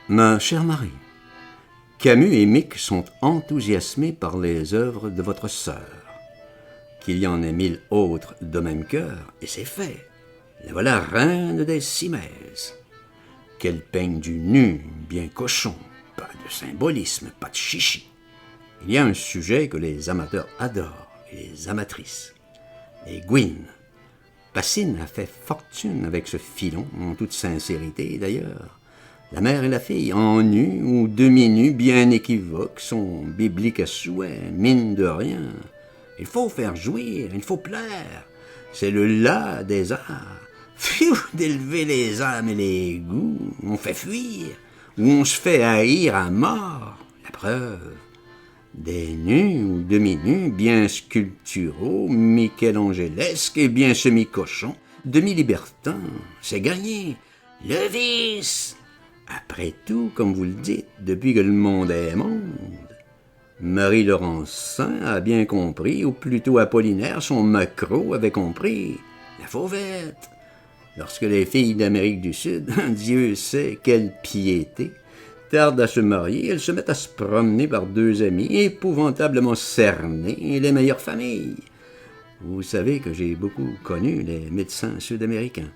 Ma chère Marie, Camus et Mick sont enthousiasmés par les œuvres de votre sœur. Qu'il y en ait 1000 autres de même cœur, et c'est fait. La voilà reine des Simèses. Qu'elle peigne du nu, bien cochon, pas de symbolisme, pas de chichi. Il y a un sujet que les amateurs adorent, et les amatrices. Les Gwyn. Pacine a fait fortune avec ce filon, en toute sincérité d'ailleurs. La mère et la fille, en nu ou demi-nu, bien équivoques, sont bibliques à souhait, mine de rien. Il faut faire jouir, il faut plaire. C'est le là des arts. Pfiou, d'élever les âmes et les goûts, on fait fuir, ou on se fait haïr à mort. La preuve, des nus ou demi-nus, bien sculpturaux, michelangelesques et bien semi-cochons, demi-libertins, c'est gagné. Le vice. Après tout, comme vous le dites, depuis que le monde est monde, Marie-Laurencin a bien compris, ou plutôt Apollinaire, son macro, avait compris. La fauvette. Lorsque les filles d'Amérique du Sud, Dieu sait quelle piété, tardent à se marier, elles se mettent à se promener par deux amis épouvantablement cernés, les meilleures familles. Vous savez que j'ai beaucoup connu les médecins sud-américains.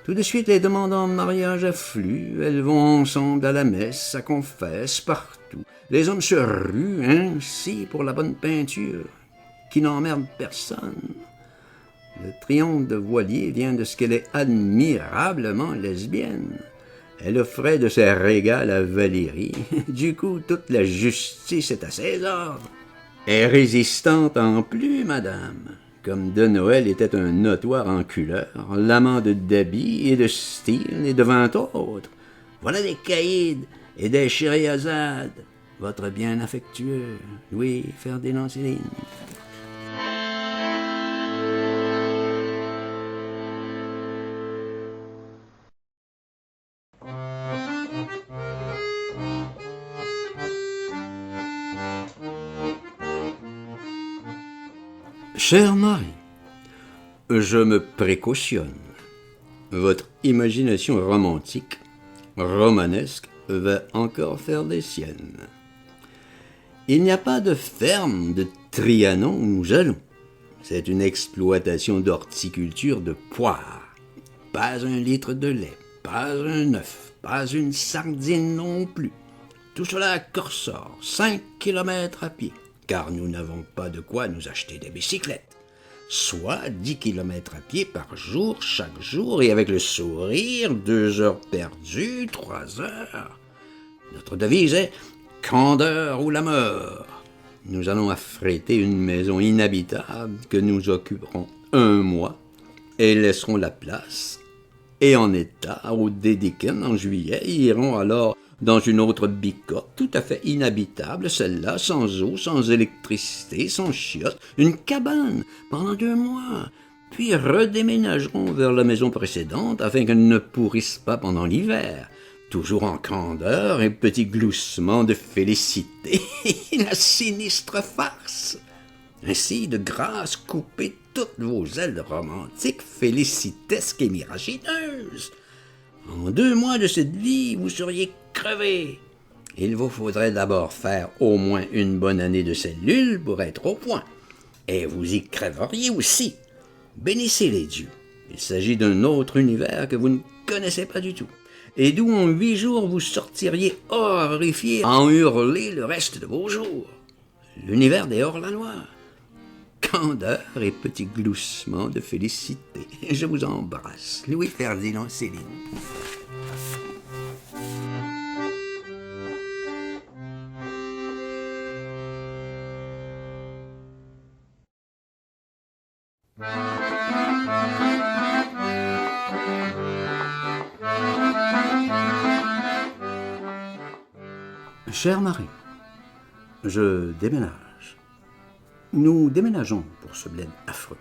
Tout de suite, les demandes en mariage affluent, elles vont ensemble à la messe, ça confesse, partout. Les hommes se ruent ainsi pour la bonne peinture, qui n'emmerde personne. Le triomphe de Voilier vient de ce qu'elle est admirablement lesbienne. Elle offrait de ses régals à Valérie. Du coup, toute la justice est à ses ordres. Et résistante en plus, madame. Comme de Noël était un notoire enculeur, l'amant de d'habits et de style et de 20 autres. Voilà des caïds et des Scheherazade. Votre bien affectueux Louis-Ferdinand Céline. Chère Marie, je me précautionne. Votre imagination romantique, romanesque, va encore faire des siennes. Il n'y a pas de ferme de Trianon où nous allons. C'est une exploitation d'horticulture de poires. Pas un litre de lait, pas un œuf, pas une sardine non plus. Tout cela à Corsor, 5 kilomètres à pied, car nous n'avons pas de quoi nous acheter des bicyclettes. Soit 10 kilomètres à pied par jour, chaque jour, et avec le sourire, 2 heures perdues, 3 heures. Notre devise est « Candeur ou la mort ». Nous allons affréter une maison inhabitable que nous occuperons 1 mois et laisserons la place. Et en état, au Dédéken en juillet, iront alors dans une autre bicoque tout à fait inhabitable, celle-là, sans eau, sans électricité, sans chiottes, une cabane pendant 2 mois, puis redéménageront vers la maison précédente afin qu'elle ne pourrisse pas pendant l'hiver, toujours en candeur et petit gloussement de félicité, la sinistre farce. Ainsi, de grâce, coupez toutes vos ailes romantiques, félicitesques et miragineuses. En 2 mois de cette vie, vous seriez crevé. Il vous faudrait d'abord faire au moins une bonne année de cellules pour être au point. Et vous y crèveriez aussi. Bénissez les dieux. Il s'agit d'un autre univers que vous ne connaissez pas du tout. Et d'où en 8 jours vous sortiriez horrifié à en hurler le reste de vos jours. L'univers des hors-la-loi. Candeur et petit gloussement de félicité. Je vous embrasse. Louis-Ferdinand Céline. Chère Marie, je déménage. Nous déménageons pour ce bled affreux.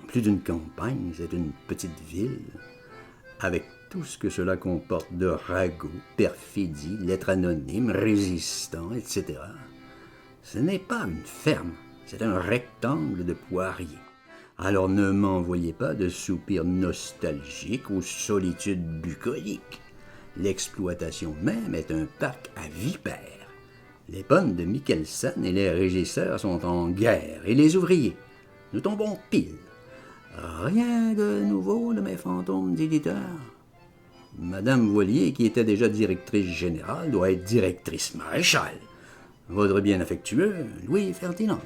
Plus d'une campagne, c'est une petite ville, avec tout ce que cela comporte de ragots, perfidie, lettres anonymes, résistants, etc. Ce n'est pas une ferme, c'est un rectangle de poiriers. Alors ne m'envoyez pas de soupirs nostalgiques aux solitudes bucoliques. L'exploitation même est un parc à vipères. Les bonnes de Michelson et les régisseurs sont en guerre, et les ouvriers. Nous tombons pile. Rien de nouveau de mes fantômes d'éditeurs. Madame Voilier, qui était déjà directrice générale, doit être directrice maréchale. Votre bien affectueux, Louis Ferdinand.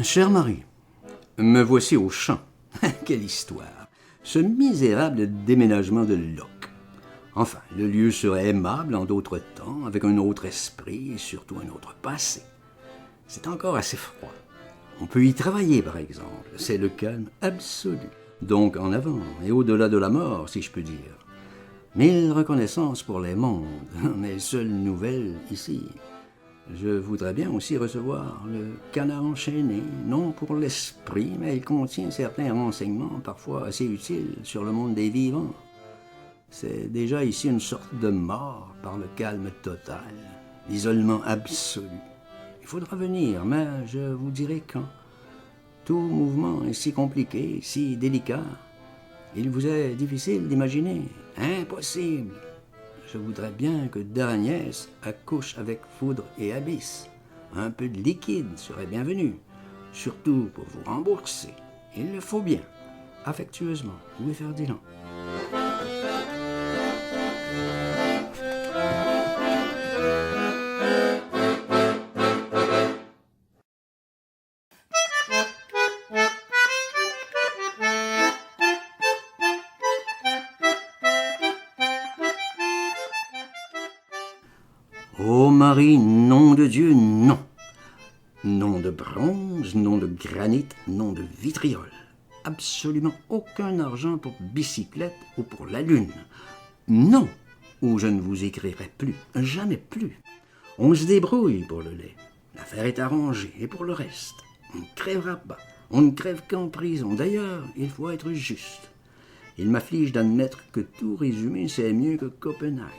Chère Marie, me voici au champ. Quelle histoire! Ce misérable déménagement de Locke. Enfin, le lieu serait aimable en d'autres temps, avec un autre esprit et surtout un autre passé. C'est encore assez froid. On peut y travailler, par exemple. C'est le calme absolu. Donc en avant et au-delà de la mort, si je peux dire. Mille reconnaissances pour les mondes, mes seules nouvelles ici. Je voudrais bien aussi recevoir le Canard enchaîné, non pour l'esprit, mais il contient certains renseignements parfois assez utiles sur le monde des vivants. C'est déjà ici une sorte de mort par le calme total, l'isolement absolu. Il faudra venir, mais je vous dirai quand. Tout mouvement est si compliqué, si délicat. Il vous est difficile d'imaginer. Impossible. Je voudrais bien que Daragnès accouche avec foudre et abysse. Un peu de liquide serait bienvenu, surtout pour vous rembourser. Il le faut bien. Affectueusement, Louis Ferdinand. Ô Marie, nom de Dieu, non. Non de bronze, non de granit, non de vitriol. Absolument aucun argent pour bicyclette ou pour la lune. Non, ou je ne vous écrirai plus, jamais plus. On se débrouille pour le lait. L'affaire est arrangée, et pour le reste, on ne crèvera pas. On ne crève qu'en prison. D'ailleurs, il faut être juste. Il m'afflige d'admettre que tout résumé, c'est mieux que Copenhague.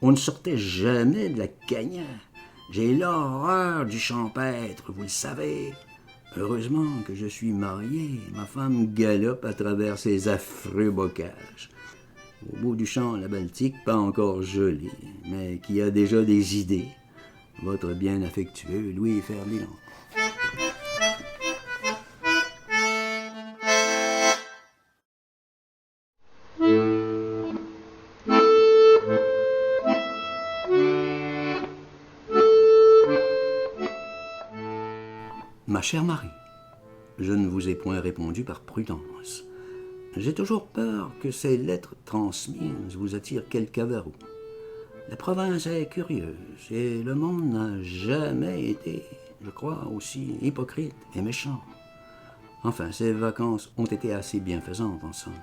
On ne sortait jamais de la cagna. J'ai l'horreur du champêtre, vous le savez. Heureusement que je suis marié. Ma femme galope à travers ces affreux bocages. Au bout du champ, la Baltique, pas encore jolie, mais qui a déjà des idées. Votre bien affectueux Louis Ferdinand. Ma chère Marie, je ne vous ai point répondu par prudence. J'ai toujours peur que ces lettres transmises vous attirent quelque avarou. La province est curieuse et le monde n'a jamais été, je crois, aussi hypocrite et méchant. Enfin, ces vacances ont été assez bienfaisantes en somme.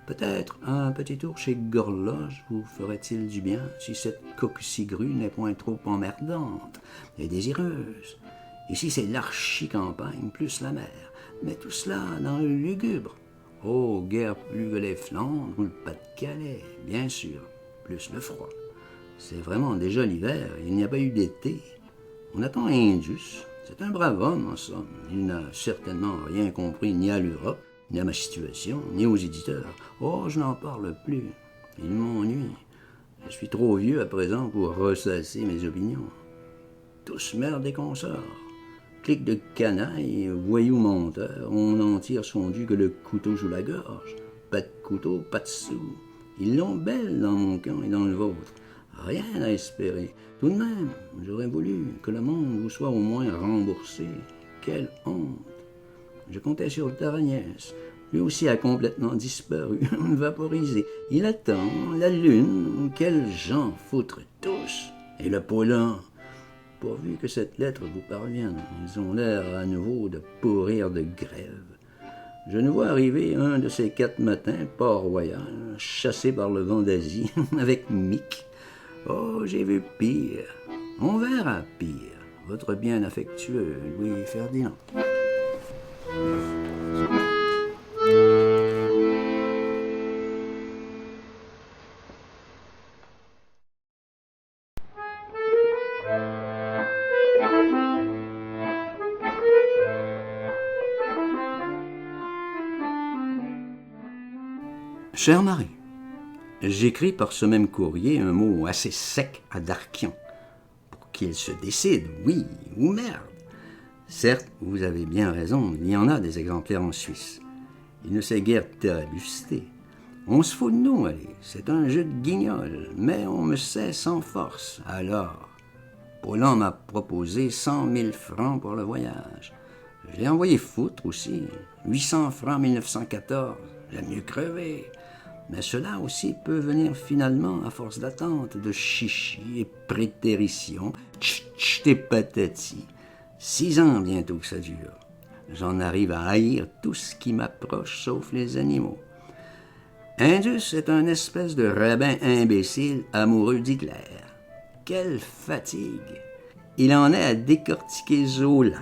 Peut-être un petit tour chez Gorloge vous ferait-il du bien si cette coquecigrue n'est point trop emmerdante et désireuse. Ici, c'est l'archi-campagne plus la mer, mais tout cela dans le lugubre. Oh, guère plus que les Flandres ou le Pas-de-Calais, bien sûr, plus le froid. C'est vraiment déjà l'hiver, il n'y a pas eu d'été. On attend Indus, c'est un brave homme en somme. Il n'a certainement rien compris ni à l'Europe, ni à ma situation, ni aux éditeurs. Oh, je n'en parle plus, il m'ennuie. Je suis trop vieux à présent pour ressasser mes opinions. Tous merdent et consorts. Clique de canaille, voyou menteur, on n'en tire son dû que le couteau sous la gorge. Pas de couteau, pas de sous. Ils l'ont belle dans mon camp et dans le vôtre. Rien à espérer. Tout de même, j'aurais voulu que le monde vous soit au moins remboursé. Quelle honte! Je comptais sur Daragnès. Lui aussi a complètement disparu, vaporisé. Il attend la lune, quels gens foutre tous. Et le Polon, pourvu que cette lettre vous parvienne, ils ont l'air à nouveau de pourrir de grève. Je ne vois arriver un de ces 4 matins, Port-Royal, chassé par le vent d'Asie, avec Mick. Oh, j'ai vu pire. On verra pire. Votre bien affectueux Louis Ferdinand. Chère Marie, j'écris par ce même courrier un mot assez sec à Darquian, pour qu'il se décide, oui ou merde. Certes, vous avez bien raison, il y en a des exemplaires en Suisse. Il ne s'est guère télébusté. On se fout de nous, allez, c'est un jeu de guignol, mais on me sait sans force. Alors, Paulhan m'a proposé 100 000 francs pour le voyage. Je l'ai envoyé foutre aussi. 800 francs en 1914, j'aime mieux crever. Mais cela aussi peut venir finalement à force d'attente, de chichi et prétérition, tch et patati. 6 ans bientôt que ça dure. J'en arrive à haïr tout ce qui m'approche sauf les animaux. Indus est un espèce de rabbin imbécile amoureux d'Hitler. Quelle fatigue! Il en est à décortiquer Zola,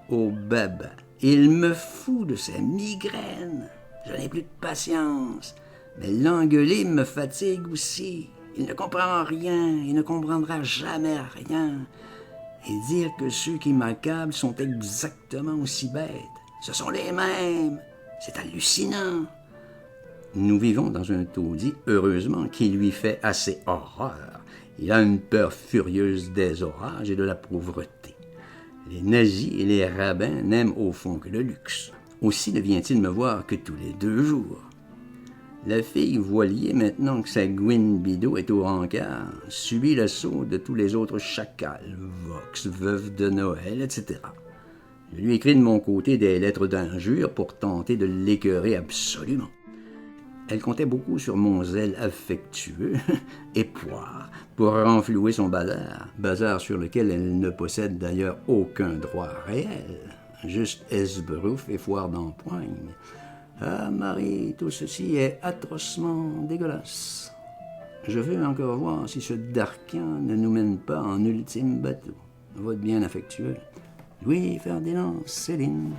au baba. Il me fout de ses migraines. Je n'ai plus de patience. Mais l'engueuler me fatigue aussi. Il ne comprend rien, il ne comprendra jamais rien. Et dire que ceux qui m'accablent sont exactement aussi bêtes. Ce sont les mêmes. C'est hallucinant. Nous vivons dans un taudis, heureusement, qui lui fait assez horreur. Il a une peur furieuse des orages et de la pauvreté. Les nazis et les rabbins n'aiment au fond que le luxe. Aussi ne vient-il me voir que tous les 2 jours. La fille voilier, maintenant que sa Gwyn Bidault est au rencard, subit l'assaut de tous les autres chacals, Vox, veuve de Noël, etc. Je lui écris de mon côté des lettres d'injure pour tenter de l'écœurer absolument. Elle comptait beaucoup sur mon zèle affectueux et poire pour renflouer son bazar sur lequel elle ne possède d'ailleurs aucun droit réel, juste esbrouf et foire d'empoigne. Ah, Marie, tout ceci est atrocement dégueulasse. Je veux encore voir si ce Darquian ne nous mène pas en ultime bateau. Votre bien affectueux, Louis-Ferdinand Céline.